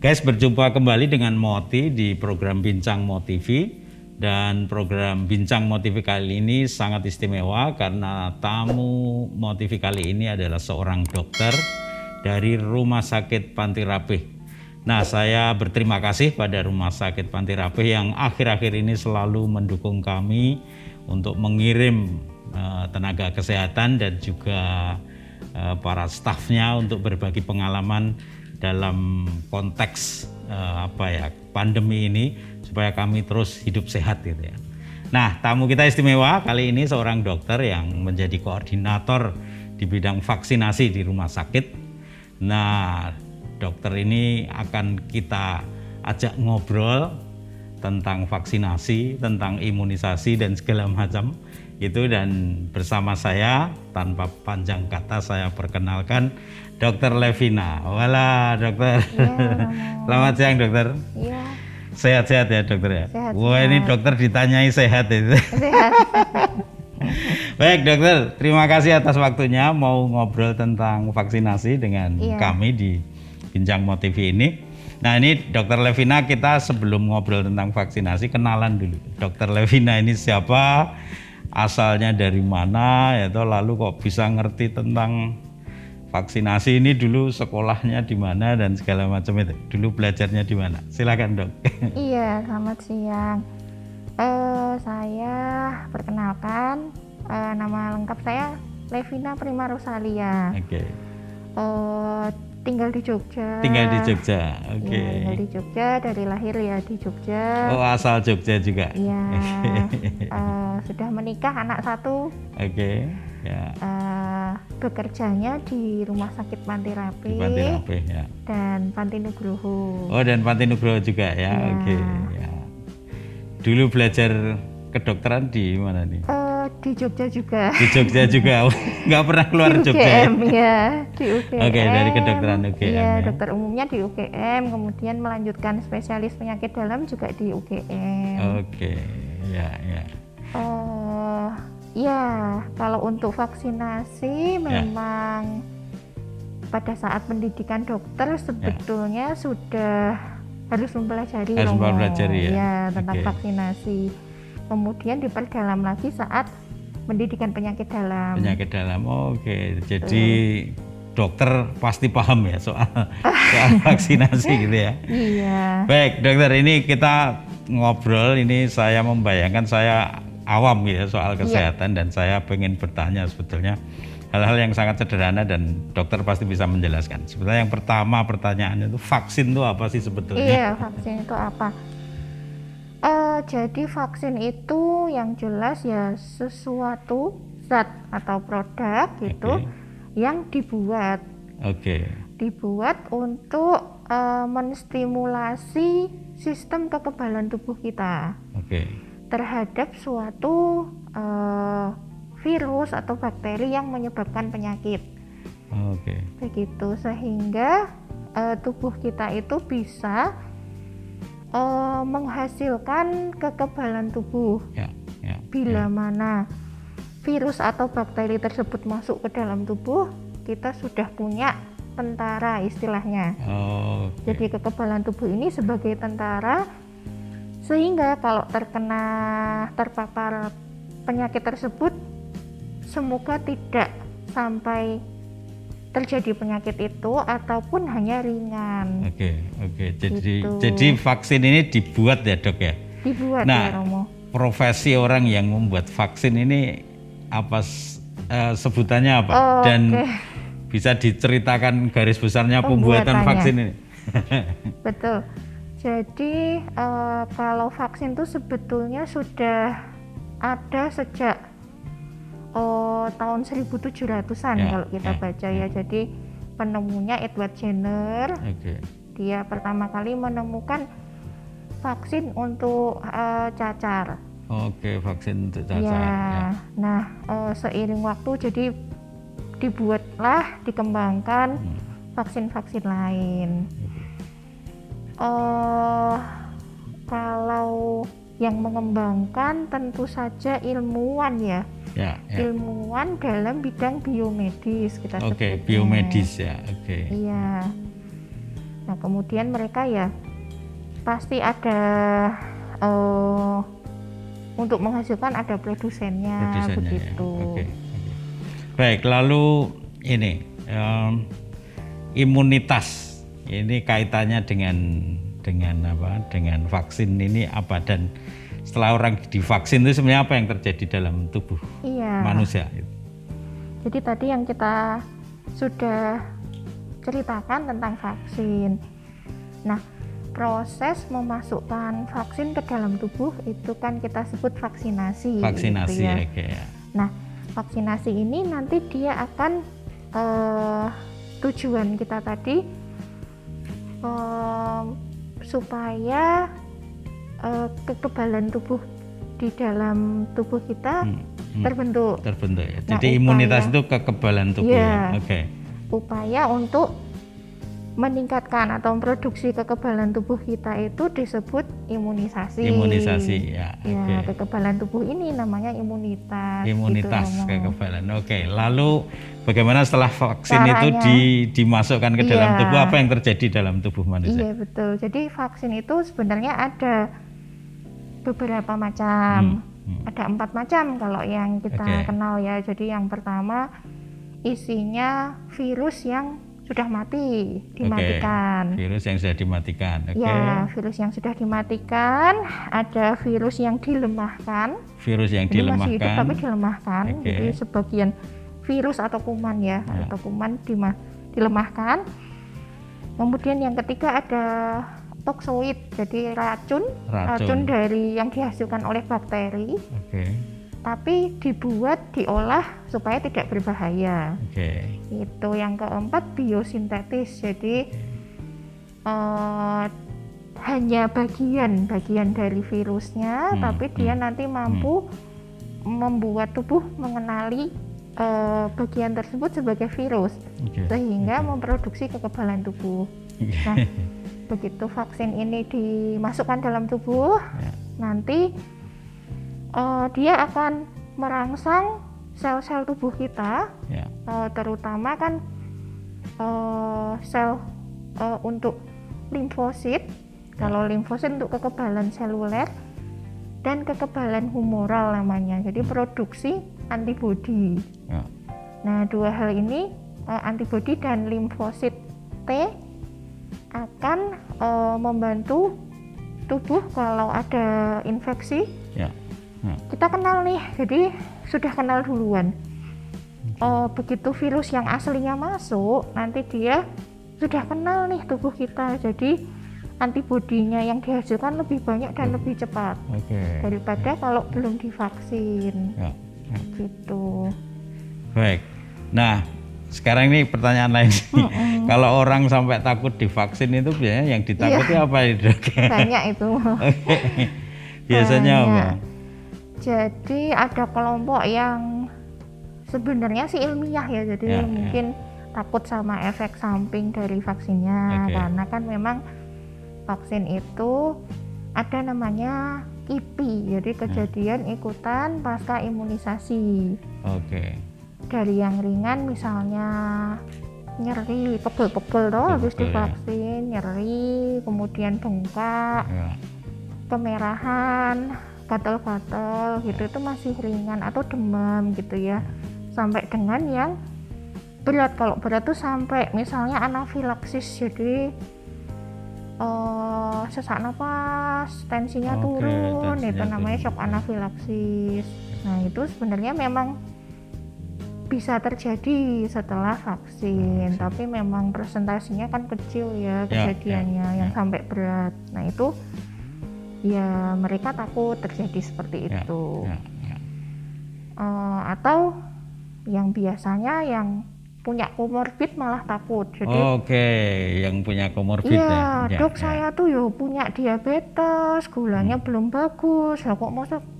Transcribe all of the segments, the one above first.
Guys, berjumpa kembali dengan Moti di program Bincang Mo TV. Dan program Bincang Mo TV kali ini sangat istimewa karena tamu Mo TV kali ini adalah seorang dokter dari Rumah Sakit Panti Rapih. Nah, saya berterima kasih pada Rumah Sakit Panti Rapih yang akhir-akhir ini selalu mendukung kami untuk mengirim tenaga kesehatan dan juga para stafnya untuk berbagi pengalaman dalam konteks pandemi ini supaya kami terus hidup sehat gitu ya. Nah, tamu kita istimewa kali ini seorang dokter yang menjadi koordinator di bidang vaksinasi di rumah sakit. Nah, dokter ini akan kita ajak ngobrol tentang vaksinasi, tentang imunisasi dan segala macam itu. Dan bersama saya tanpa panjang kata saya perkenalkan Dokter Levina. Wala dokter. Ya, selamat siang dokter. Iya. Sehat-sehat ya dokter ya. Sehat, wah sehat. Ini dokter ditanyai sehat itu. Sehat. Baik dokter, terima kasih atas waktunya mau ngobrol tentang vaksinasi dengan kami di Bincang Mo TV ini. Nah, ini Dokter Levina, kita sebelum ngobrol tentang vaksinasi kenalan dulu. Dokter Levina ini siapa? Asalnya dari mana? Ya, lalu kok bisa ngerti tentang vaksinasi ini, dulu sekolahnya di mana dan segala macam itu. Dulu belajarnya di mana? Silakan, Dok. Iya, selamat siang. Saya perkenalkan, nama lengkap saya Levina Prima Rosalia. Oke. Tinggal di Jogja. Tinggal di Jogja. Oke. Ya, tinggal di Jogja, dari lahir ya di Jogja. Oh, asal Jogja juga. Iya. Sudah menikah, anak satu. Oke. Ya. Bekerjanya di Rumah Sakit Panti Rapih. Di Panti Rapih ya. Dan Panti Nugroho. Oh, dan Panti Nugroho juga ya. Oke. Ya. Dulu belajar kedokteran di mana nih? Di Jogja juga. Di Jogja juga. Nggak pernah keluar di Jogja UGM, ya. Di UGM. Oke, dari kedokteran UGM. Iya, ya. dokter umumnya di UGM, kemudian melanjutkan spesialis penyakit dalam juga di UGM. Oke, ya. Ya, kalau untuk vaksinasi memang pada saat pendidikan dokter sebetulnya sudah harus mempelajari tentang vaksinasi. Kemudian diperdalam lagi saat pendidikan penyakit dalam. Penyakit dalam, oke. Jadi dokter pasti paham ya soal vaksinasi gitu ya. Iya. Baik dokter, ini kita ngobrol, ini saya membayangkan saya awam ya soal kesehatan dan saya pengen bertanya sebetulnya hal-hal yang sangat sederhana dan dokter pasti bisa menjelaskan. Sebetulnya yang pertama pertanyaannya itu vaksin itu apa sih sebetulnya? Iya, vaksin itu apa? Jadi vaksin itu yang jelas ya sesuatu zat atau produk gitu yang dibuat. Dibuat untuk menstimulasi sistem kekebalan tubuh kita. Terhadap suatu virus atau bakteri yang menyebabkan penyakit. Begitu, sehingga tubuh kita itu bisa menghasilkan kekebalan tubuh. Bila mana virus atau bakteri tersebut masuk ke dalam tubuh, kita sudah punya tentara istilahnya. Jadi kekebalan tubuh ini sebagai tentara, sehingga kalau terpapar penyakit tersebut, semoga tidak sampai terjadi penyakit itu ataupun hanya ringan. Jadi vaksin ini dibuat ya dok ya? Dibuat ya Romo. Profesi orang yang membuat vaksin ini apa sebutannya apa? Dan bisa diceritakan garis besarnya pembuatan vaksin ini? Betul. Jadi kalau vaksin itu sebetulnya sudah ada sejak tahun 1700-an kalau kita baca ya. Jadi penemunya Edward Jenner. Dia pertama kali menemukan vaksin untuk cacar. Vaksin untuk cacar. Nah, seiring waktu jadi dikembangkan vaksin-vaksin lain. Kalau yang mengembangkan tentu saja ilmuwan ya. Ilmuwan dalam bidang biomedis kita sebutnya. Biomedis ya. Iya. Nah kemudian mereka ya pasti ada untuk menghasilkan ada produsennya begitu. Ya. Okay. Baik, lalu ini imunitas ini kaitannya dengan apa? Dengan vaksin ini apa, dan setelah orang divaksin itu sebenarnya apa yang terjadi dalam tubuh manusia? Jadi tadi yang kita sudah ceritakan tentang vaksin. Nah, proses memasukkan vaksin ke dalam tubuh itu kan kita sebut vaksinasi. Vaksinasi, gitu ya. Oke. Nah, vaksinasi ini nanti dia akan tujuan kita tadi supaya kekebalan tubuh di dalam tubuh kita terbentuk. Ya. Jadi imunitas itu kekebalan tubuh. Ya. Upaya untuk meningkatkan atau memproduksi kekebalan tubuh kita itu disebut imunisasi. Ya. Kekebalan tubuh ini namanya imunitas. Imunitas gitu, kekebalan. Lalu bagaimana setelah vaksin itu dimasukkan ke dalam tubuh, apa yang terjadi dalam tubuh manusia? Iya betul. Jadi vaksin itu sebenarnya ada beberapa macam. Ada 4 macam kalau yang kita kenal ya. Jadi yang pertama isinya virus yang sudah mati, dimatikan. Virus yang sudah dimatikan. Ya, virus yang sudah dimatikan. Ada virus yang dilemahkan. Virus yang dilemahkan. Masih hidup tapi dilemahkan. Jadi sebagian virus atau kuman ya, atau kuman dilemahkan. Kemudian yang ketiga ada toksoid, jadi racun dari yang dihasilkan oleh bakteri. Tapi diolah supaya tidak berbahaya. Itu yang keempat biosintetis, jadi hanya bagian dari virusnya, tapi dia nanti mampu membuat tubuh mengenali bagian tersebut sebagai virus, sehingga memproduksi kekebalan tubuh. Nah, begitu vaksin ini dimasukkan dalam tubuh, nanti dia akan merangsang sel-sel tubuh kita, terutama kan sel untuk limfosit. Kalau limfosit untuk kekebalan seluler dan kekebalan humoral namanya. Jadi produksi antibodi. Nah, dua hal ini antibodi dan limfosit T akan membantu tubuh kalau ada infeksi. Kita kenal nih, jadi sudah kenal duluan. Begitu virus yang aslinya masuk, nanti dia sudah kenal nih tubuh kita, jadi antibodinya yang dihasilkan lebih banyak dan lebih cepat daripada kalau belum divaksin. Gitu. Baik. Nah, sekarang ini pertanyaan lain. Kalau orang sampai takut divaksin itu biasanya yang ditakuti apa itu? Banyak itu. Biasanya apa? Jadi ada kelompok yang sebenarnya sih ilmiah ya, jadi mungkin takut sama efek samping dari vaksinnya, karena kan memang vaksin itu ada namanya KIPI, jadi kejadian ikutan pasca imunisasi. Dari yang ringan misalnya nyeri, pegel-pegel habis divaksin, nyeri, kemudian bengkak, kemerahan, gatal-gatal gitu, itu masih ringan, atau demam gitu ya, sampai dengan yang berat. Kalau berat tuh sampai misalnya anafilaksis, jadi sesak napas, tensinya turun, itu namanya shock anafilaksis. Nah itu sebenarnya memang bisa terjadi setelah vaksin, tapi memang presentasinya kan kecil ya kejadiannya yang sampai berat. Nah itu ya mereka takut terjadi seperti itu. Atau yang biasanya yang punya komorbid malah takut. Jadi yang punya komorbid dok saya tuh punya diabetes, gulanya belum bagus, kok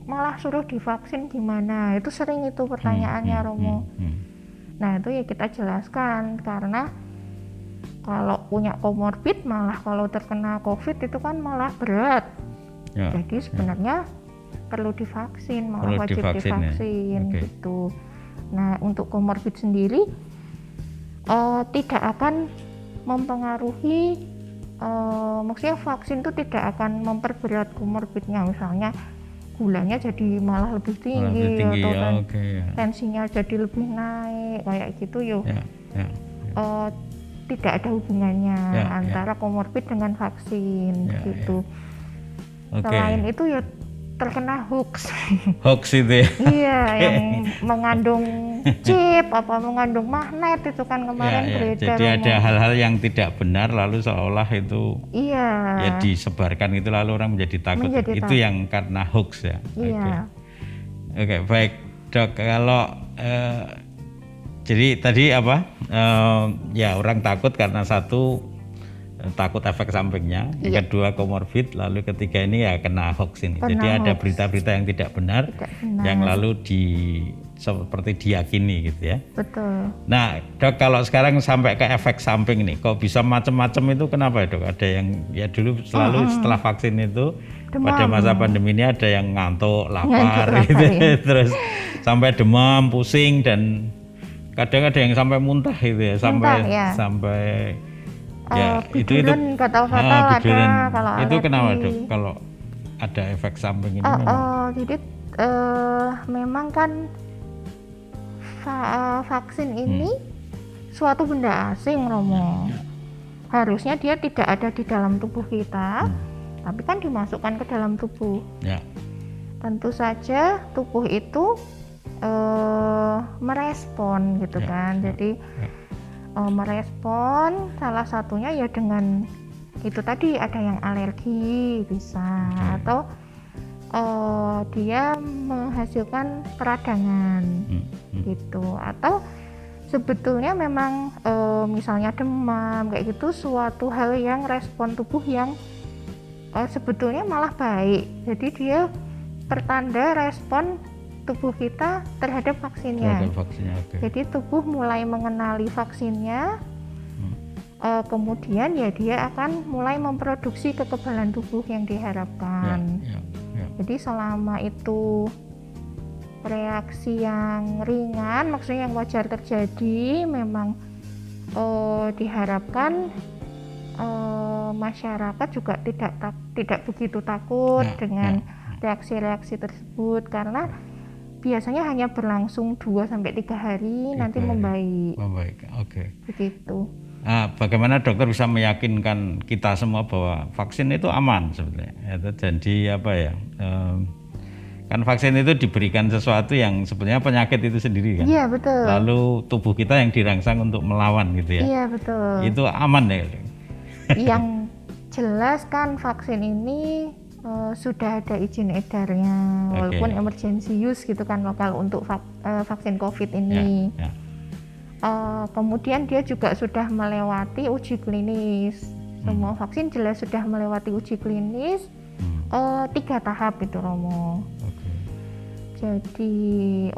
malah suruh divaksin gimana? Itu sering itu pertanyaannya, Romo. Nah itu ya kita jelaskan, karena kalau punya komorbid malah kalau terkena COVID itu kan malah berat. Jadi sebenarnya perlu divaksin, malah wajib divaksin gitu. Nah untuk komorbid sendiri tidak akan mempengaruhi maksudnya vaksin itu tidak akan memperberat komorbidnya, misalnya gulanya jadi malah lebih tinggi, atau tensinya jadi lebih naik kayak gitu tidak ada hubungannya antara komorbid dengan vaksin gitu. Selain itu ya terkena hoax itu ya. Iya, yang mengandung chip apa mengandung magnet itu kan kemarin beredar. Jadi ada hal-hal yang tidak benar lalu seolah itu ya disebarkan itu lalu orang menjadi takut. Itu yang karena hoax ya. Oke, baik Dok, kalau jadi tadi apa ya orang takut karena satu takut efek sampingnya, yang kedua komorbid, lalu ketiga ini ya kena hoax ini. Jadi ada berita-berita yang tidak benar, yang lalu seperti diyakini gitu ya. Betul. Nah Dok, kalau sekarang sampai ke efek samping nih, kok bisa macam-macam itu kenapa ya Dok? Ada yang ya dulu selalu setelah vaksin itu demam. Pada masa pandemi ini ada yang ngantuk, lapar gitu, terus sampai demam, pusing, dan kadang ada yang sampai muntah gitu ya, sampai ya biduran, gatal-gatal ada kalau itu kenapa Dok kalau ada efek samping ini? Jadi memang kan vaksin ini suatu benda asing, Romo. Harusnya dia tidak ada di dalam tubuh kita, tapi kan dimasukkan ke dalam tubuh. Tentu saja tubuh itu merespon gitu kan. Jadi merespon salah satunya ya dengan itu tadi, ada yang alergi bisa, atau dia menghasilkan peradangan gitu, atau sebetulnya memang misalnya demam kayak gitu, suatu hal yang respon tubuh yang sebetulnya malah baik. Jadi dia pertanda respon tubuh kita terhadap vaksinnya. Jadi tubuh mulai mengenali vaksinnya, kemudian ya dia akan mulai memproduksi kekebalan tubuh yang diharapkan. Jadi selama itu reaksi yang ringan, maksudnya yang wajar terjadi, memang diharapkan masyarakat juga tidak begitu takut dengan reaksi-reaksi tersebut, karena biasanya hanya berlangsung 2-3 hari, nanti membaik. Begitu. Nah, bagaimana dokter bisa meyakinkan kita semua bahwa vaksin itu aman sebetulnya? Jadi apa ya? Kan vaksin itu diberikan sesuatu yang sebenarnya penyakit itu sendiri kan? Iya, betul. Lalu tubuh kita yang dirangsang untuk melawan gitu ya? Iya, betul. Itu aman ya? Yang jelas kan vaksin ini sudah ada izin edarnya, walaupun emergency use gitu kan kalau untuk vaksin COVID ini. Kemudian dia juga sudah melewati uji klinis. Semua vaksin jelas sudah melewati uji klinis 3 tahap itu, Romo. Jadi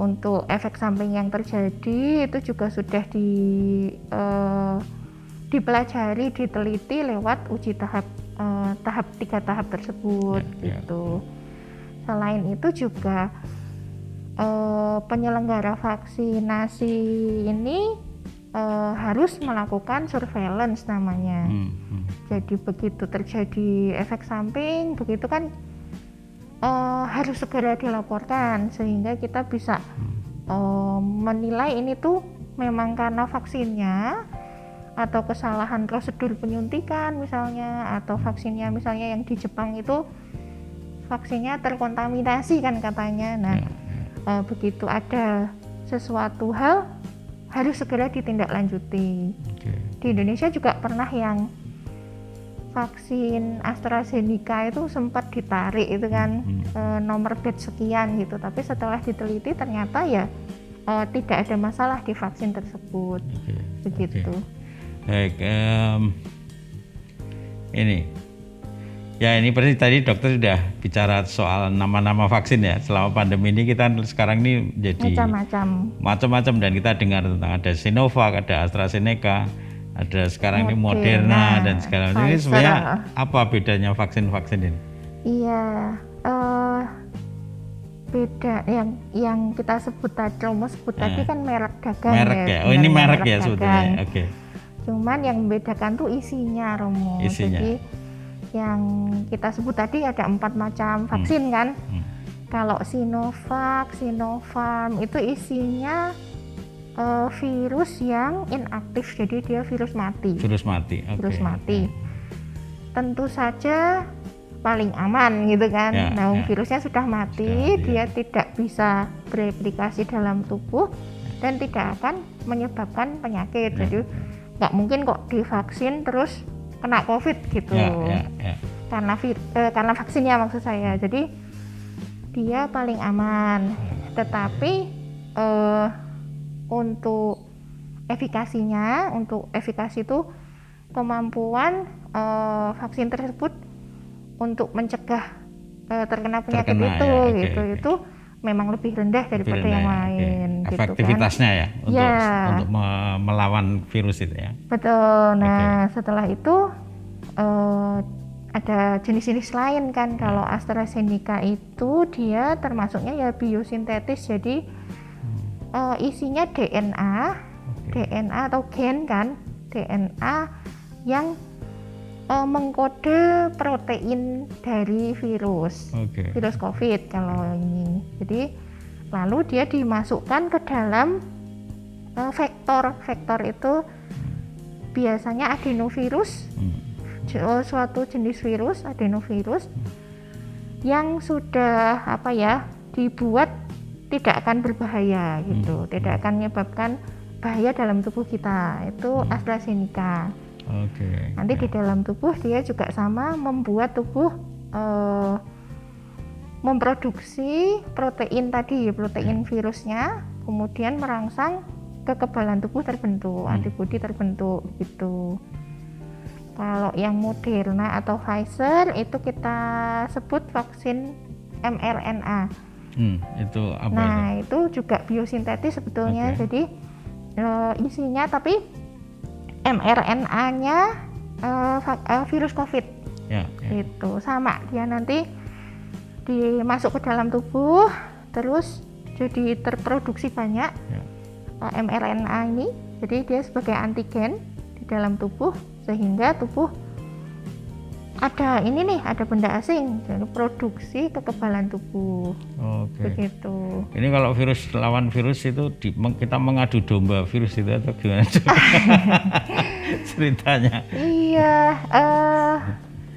untuk efek samping yang terjadi itu juga sudah dipelajari, diteliti lewat uji tahap 3 tahap tersebut gitu. Selain itu juga penyelenggara vaksinasi ini harus melakukan surveillance namanya. Jadi begitu terjadi efek samping, begitu kan harus segera dilaporkan sehingga kita bisa menilai ini tuh memang karena vaksinnya, atau kesalahan prosedur penyuntikan misalnya, atau vaksinnya misalnya yang di Jepang itu vaksinnya terkontaminasi kan katanya. Nah, begitu ada sesuatu hal harus segera ditindaklanjuti. Di Indonesia juga pernah yang vaksin AstraZeneca itu sempat ditarik itu kan, nomor batch sekian gitu, tapi setelah diteliti ternyata ya tidak ada masalah di vaksin tersebut. Begitu. Baik, ini berarti tadi dokter sudah bicara soal nama-nama vaksin ya. Selama pandemi ini kita sekarang ini jadi macam-macam, dan kita dengar tentang ada Sinovac, ada AstraZeneca, ada sekarang ini Moderna dan segala macam. Ini sebenarnya apa bedanya vaksin-vaksin ini? Iya, beda yang kita sebut tadi, tadi kan merek dagang. Merek ya. Oh, ini merek ya sebetulnya. Cuman yang membedakan tuh isinya, Romo. Jadi yang kita sebut tadi ada 4 macam vaksin kan. Kalau Sinovac, Sinopharm itu isinya virus yang inaktif, jadi dia virus mati. Virus mati. Virus mati. Tentu saja paling aman gitu kan. Virusnya sudah mati, dia tidak bisa bereplikasi dalam tubuh dan tidak akan menyebabkan penyakit. Jadi nggak mungkin kok divaksin terus kena COVID gitu. Karena vaksinnya maksud saya. Jadi dia paling aman. Tetapi untuk efikasi itu kemampuan vaksin tersebut untuk mencegah terkena penyakit itu memang lebih rendah daripada yang lain. Gitu efektivitasnya kan. Untuk melawan virus itu ya. Betul. Nah setelah itu ada jenis-jenis lain kan. Kalau AstraZeneca itu dia termasuknya ya biosintetis, jadi isinya DNA atau gen kan, DNA yang mengkode protein dari virus COVID kalau ini. Jadi lalu dia dimasukkan ke dalam vektor itu biasanya adenovirus, suatu jenis virus adenovirus yang sudah dibuat tidak akan berbahaya gitu, tidak akan menyebabkan bahaya dalam tubuh kita. Itu AstraZeneca. Nanti di dalam tubuh dia juga sama membuat tubuh memproduksi protein virusnya, kemudian merangsang kekebalan tubuh terbentuk, antibodi terbentuk gitu. Kalau yang Moderna atau Pfizer itu kita sebut vaksin mRNA. Itu apa itu juga biosintetis sebetulnya. Jadi isinya tapi mRNA-nya virus COVID. Itu sama, dia nanti dimasuk ke dalam tubuh, terus jadi terproduksi banyak mRNA ini. Jadi dia sebagai antigen di dalam tubuh, sehingga tubuh ada benda asing, jadi produksi kekebalan tubuh. Begitu. Ini kalau virus lawan virus itu kita mengadu domba virus itu atau gimana ceritanya? Iya.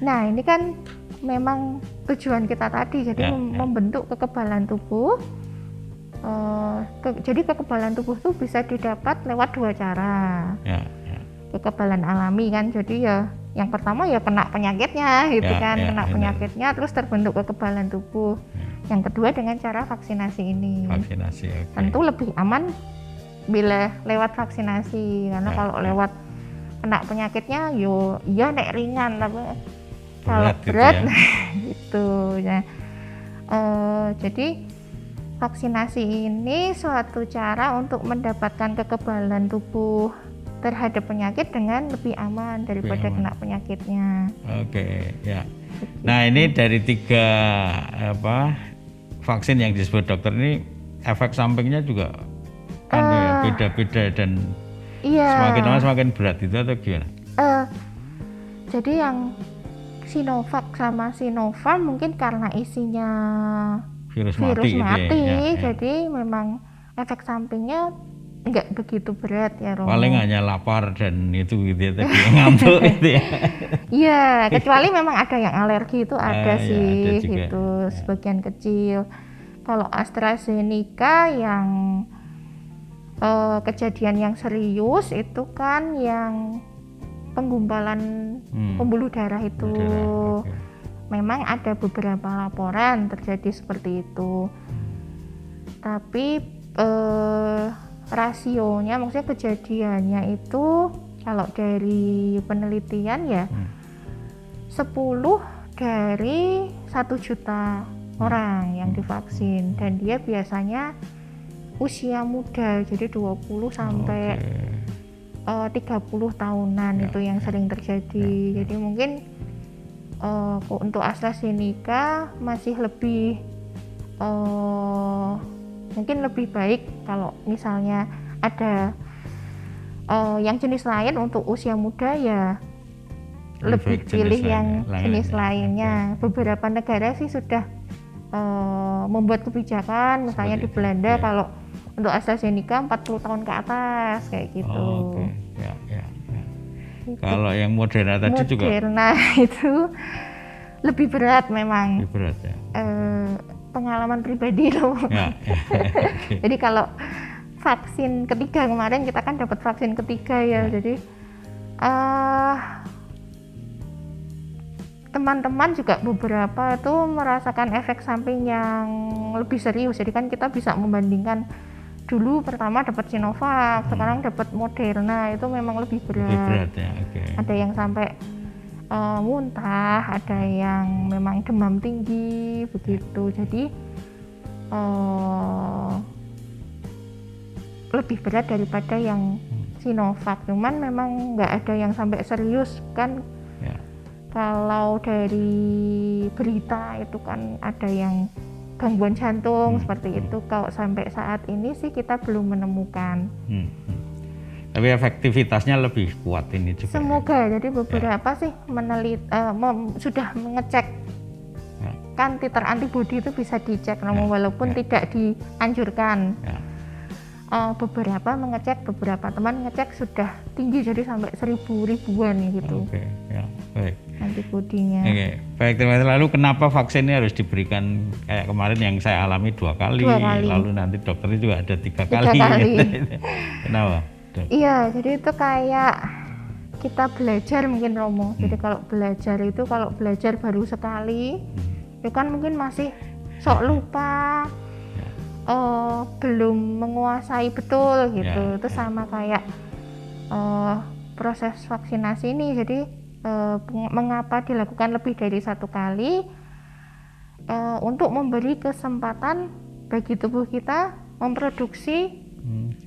Nah ini kan memang tujuan kita tadi, jadi membentuk kekebalan tubuh. Jadi kekebalan tubuh itu bisa didapat lewat 2 cara. Kekebalan alami kan, jadi ya yang pertama ya kena penyakitnya gitu penyakitnya terus terbentuk kekebalan tubuh. Yang kedua dengan cara vaksinasi ini. Tentu lebih aman bila lewat vaksinasi, karena kalau lewat kena penyakitnya nek ringan, tapi kalau berat gitu ya. Jadi vaksinasi ini suatu cara untuk mendapatkan kekebalan tubuh terhadap penyakit dengan lebih aman daripada kena penyakitnya. Nah ini dari 3 vaksin yang disebut dokter ini, efek sampingnya juga beda-beda dan semakin lama semakin berat itu atau gimana? Jadi yang Sinovac sama Sinopharm mungkin karena isinya virus mati jadi memang efek sampingnya nggak begitu berat ya, Romo. Paling hanya lapar dan itu gitu ya, tadi ngantuk gitu ya. Iya, kecuali memang ada yang alergi itu ada sih, ada gitu sebagian kecil. Kalau AstraZeneca yang kejadian yang serius itu kan yang penggumpalan pembuluh darah itu. Memang ada beberapa laporan terjadi seperti itu. Tapi rasionya, maksudnya kejadiannya itu kalau dari penelitian ya 10 dari 1 juta orang yang divaksin, dan dia biasanya usia muda, jadi 20 sampai 30 tahunan itu yang sering terjadi. Jadi mungkin untuk AstraZeneca masih lebih mungkin lebih baik kalau misalnya ada Yang jenis lain untuk usia muda ya lebih pilih yang jenis lainnya. Beberapa negara sih sudah membuat kebijakan, misalnya di Belanda kalau untuk AstraZeneca 40 tahun ke atas kayak gitu. Gitu. Kalau yang Moderna tadi juga? Moderna itu lebih berat memang. Lebih berat ya. Pengalaman pribadi loh. Okay. Jadi kalau vaksin ketiga kemarin kita kan dapat vaksin ketiga ya. Jadi teman-teman juga beberapa itu merasakan efek samping yang lebih serius. Jadi kan kita bisa membandingkan dulu pertama dapat Sinovac, sekarang dapat Moderna, itu memang lebih berat. Lebih berat ya. Okay. Ada yang sampai muntah, ada yang memang demam tinggi begitu. Jadi lebih berat daripada yang Sinovac. Cuman memang nggak ada yang sampai serius kan. Kalau dari berita itu kan ada yang gangguan jantung seperti itu. Kalau sampai saat ini sih kita belum menemukan. Tapi efektivitasnya lebih kuat ini juga. Semoga. Jadi beberapa sih sudah mengecek kan titer antibodi itu bisa dicek, namun walaupun tidak dianjurkan. Beberapa mengecek, beberapa teman ngecek sudah tinggi, jadi sampai 1000-1000-an gitu. Baik. Antibodinya. Baik, terima kasih. Lalu kenapa vaksin ini harus diberikan kayak kemarin yang saya alami 2 kali, lalu nanti dokternya juga ada 3 kali. Gitu. Kenapa? Iya, jadi itu kayak kita belajar mungkin Romo. Jadi kalau belajar baru sekali, itu kan mungkin masih sok lupa. Belum menguasai betul gitu. Itu sama kayak proses vaksinasi ini. Jadi mengapa dilakukan lebih dari 1 kali, untuk memberi kesempatan bagi tubuh kita memproduksi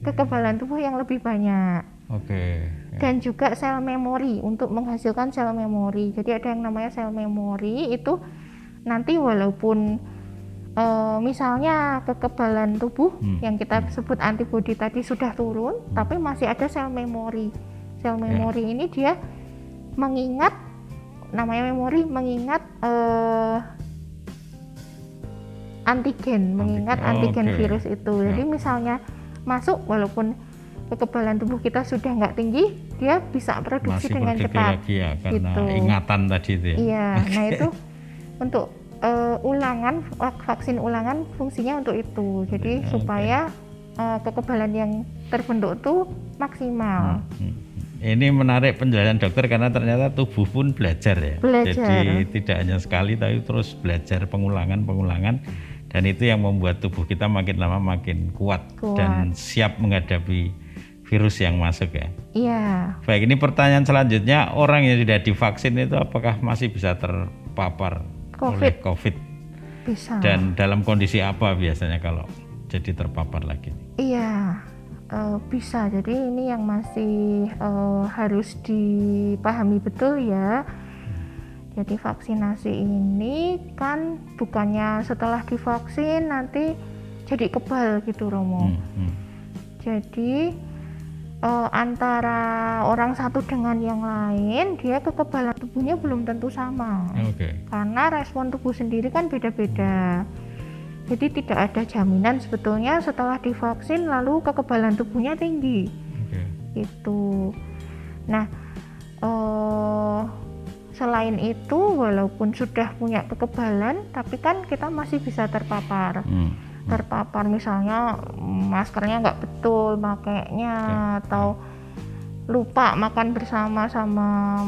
kekebalan tubuh yang lebih banyak. Dan juga sel memori, untuk menghasilkan sel memori. Jadi ada yang namanya sel memori, itu nanti walaupun misalnya kekebalan tubuh yang kita sebut antibodi tadi sudah turun, tapi masih ada sel memori. Sel memori ini dia mengingat, namanya memori, mengingat antigen, mengingat antigen virus itu. Jadi misalnya masuk, walaupun kekebalan tubuh kita sudah nggak tinggi, dia bisa produksi dengan cepat. Lagi ya, karena gitu. Ingatan tadi itu ya. Iya, nah itu untuk vaksin ulangan fungsinya untuk itu. Jadi supaya kekebalan yang terbentuk itu maksimal. Ini menarik penjelasan dokter, karena ternyata tubuh pun belajar ya. Jadi tidak hanya sekali, tapi terus belajar pengulangan, dan itu yang membuat tubuh kita makin lama makin kuat. Dan siap menghadapi virus yang masuk ya. Iya. Baik, ini pertanyaan selanjutnya, orang yang tidak divaksin itu apakah masih bisa terpapar oleh COVID? Bisa. Dan dalam kondisi apa biasanya kalau jadi terpapar lagi? Iya. Bisa. Jadi ini yang masih harus dipahami betul ya. Jadi vaksinasi ini kan bukannya setelah divaksin nanti jadi kebal gitu Romo. Jadi antara orang satu dengan yang lain, dia kekebalan tubuhnya belum tentu sama. Karena respon tubuh sendiri kan beda-beda. Jadi tidak ada jaminan sebetulnya setelah divaksin lalu kekebalan tubuhnya tinggi. Gitu. Nah, selain itu walaupun sudah punya kekebalan, tapi kan kita masih bisa terpapar. Terpapar misalnya maskernya nggak betul makainya, atau lupa makan bersama sama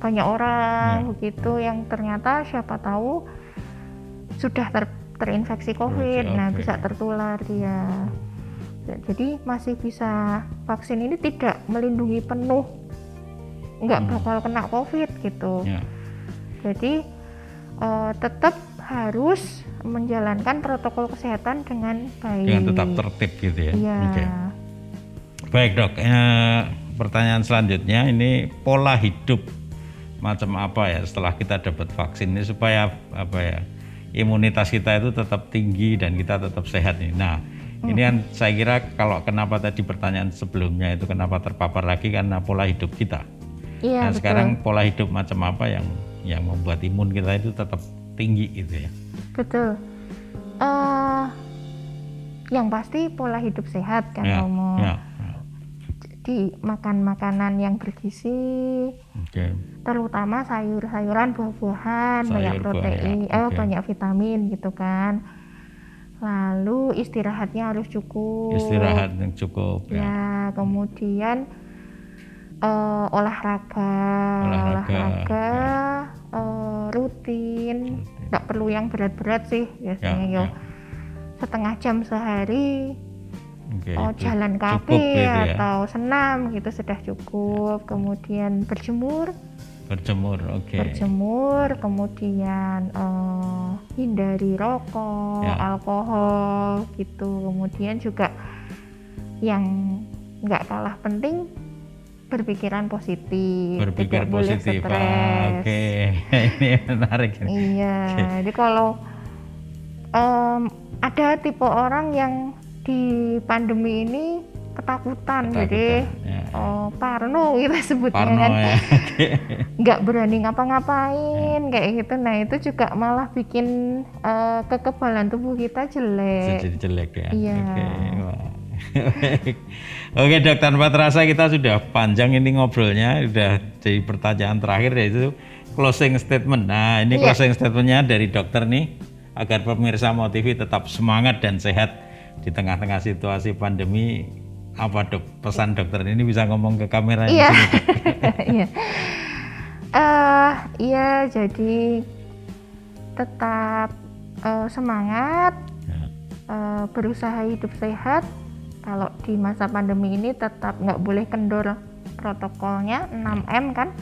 banyak orang begitu, yang ternyata siapa tahu sudah terinfeksi COVID, nah bisa tertular dia. Jadi masih bisa, vaksin ini tidak melindungi penuh, nggak bakal kena COVID gitu. Jadi tetap harus menjalankan protokol kesehatan dengan baik. Dengan tetap tertib gitu ya. Iya. Baik dok, pertanyaan selanjutnya ini pola hidup macam apa ya setelah kita dapat vaksin ini supaya imunitas kita itu tetap tinggi dan kita tetap sehat nih. Nah, Ini kan saya kira kalau kenapa tadi pertanyaan sebelumnya itu kenapa terpapar lagi karena pola hidup kita. Iya, Nah betul. sekarang pola hidup macam apa yang membuat imun kita itu tetap tinggi gitu ya? Betul. Yang pasti pola hidup sehat kan, Romo. Di makan makanan yang bergizi, terutama sayur-sayuran, buah-buahan, banyak protein, banyak vitamin gitu kan. Lalu istirahatnya harus cukup. Istirahat yang cukup. Ya, kemudian olahraga rutin. Nggak perlu yang berat-berat sih biasanya setengah jam sehari. Jalan kaki gitu atau senam gitu sudah cukup. Kemudian berjemur, kemudian hindari rokok, alkohol gitu. Kemudian juga yang nggak kalah penting, berpikiran positif, tidak boleh stres. Ini menarik. Iya, jadi kalau ada tipe orang yang di pandemi ini ketakutan. Jadi parno kita sebutnya kan, nggak berani ngapa-ngapain kayak gitu. Nah itu juga malah bikin kekebalan tubuh kita jelek. Jadi jelek ya. Iya. Oke dok, tanpa terasa kita sudah panjang ini ngobrolnya, udah jadi pertanyaan terakhir yaitu closing statement. Nah ini closing statementnya dari dokter nih, agar pemirsa MOTV tetap semangat dan sehat di tengah-tengah situasi pandemi. Apa dok pesan dokter ini, bisa ngomong ke kamera di sini? Iya, jadi tetap semangat, berusaha hidup sehat. Kalau di masa pandemi ini tetap nggak boleh kendor protokolnya 6M kan,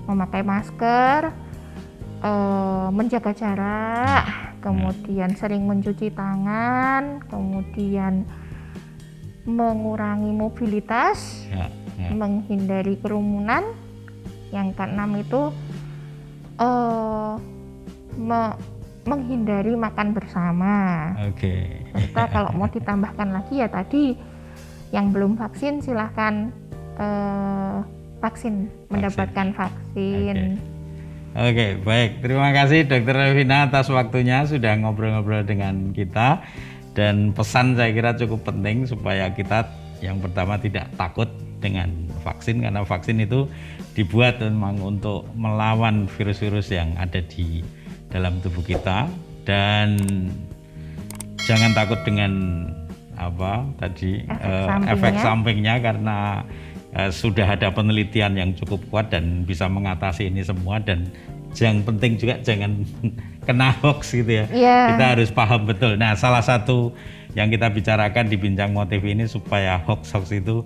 memakai masker, menjaga jarak, kemudian sering mencuci tangan, kemudian mengurangi mobilitas, menghindari kerumunan. Yang keenam itu menghindari makan bersama. Serta kalau mau ditambahkan lagi ya tadi, yang belum vaksin silahkan mendapatkan vaksin. Oke, baik. Terima kasih Dr. Levina atas waktunya sudah ngobrol-ngobrol dengan kita. Dan pesan saya kira cukup penting supaya kita yang pertama tidak takut dengan vaksin, karena vaksin itu dibuat memang untuk melawan virus-virus yang ada di dalam tubuh kita. Dan jangan takut dengan efek sampingnya, karena sudah ada penelitian yang cukup kuat dan bisa mengatasi ini semua. Dan yang penting juga jangan kena hoax gitu ya. Kita harus paham betul. Nah, salah satu yang kita bicarakan di Bincang MOTV ini supaya hoax itu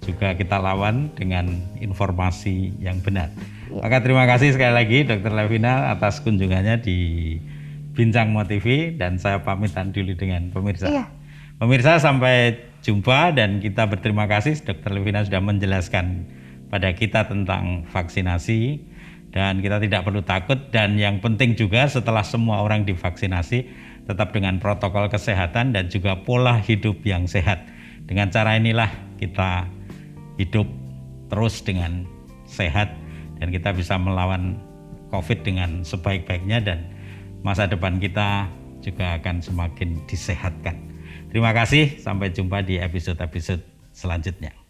juga kita lawan dengan informasi yang benar. Maka terima kasih sekali lagi Dr. Levina atas kunjungannya di Bincang MOTV, dan saya pamitan dulu dengan pemirsa. Pemirsa, sampai jumpa, dan kita berterima kasih Dr. Levina sudah menjelaskan pada kita tentang vaksinasi, dan kita tidak perlu takut. Dan yang penting juga setelah semua orang divaksinasi, tetap dengan protokol kesehatan dan juga pola hidup yang sehat. Dengan cara inilah kita hidup terus dengan sehat, dan kita bisa melawan COVID dengan sebaik-baiknya, dan masa depan kita juga akan semakin disehatkan. Terima kasih, sampai jumpa di episode-episode selanjutnya.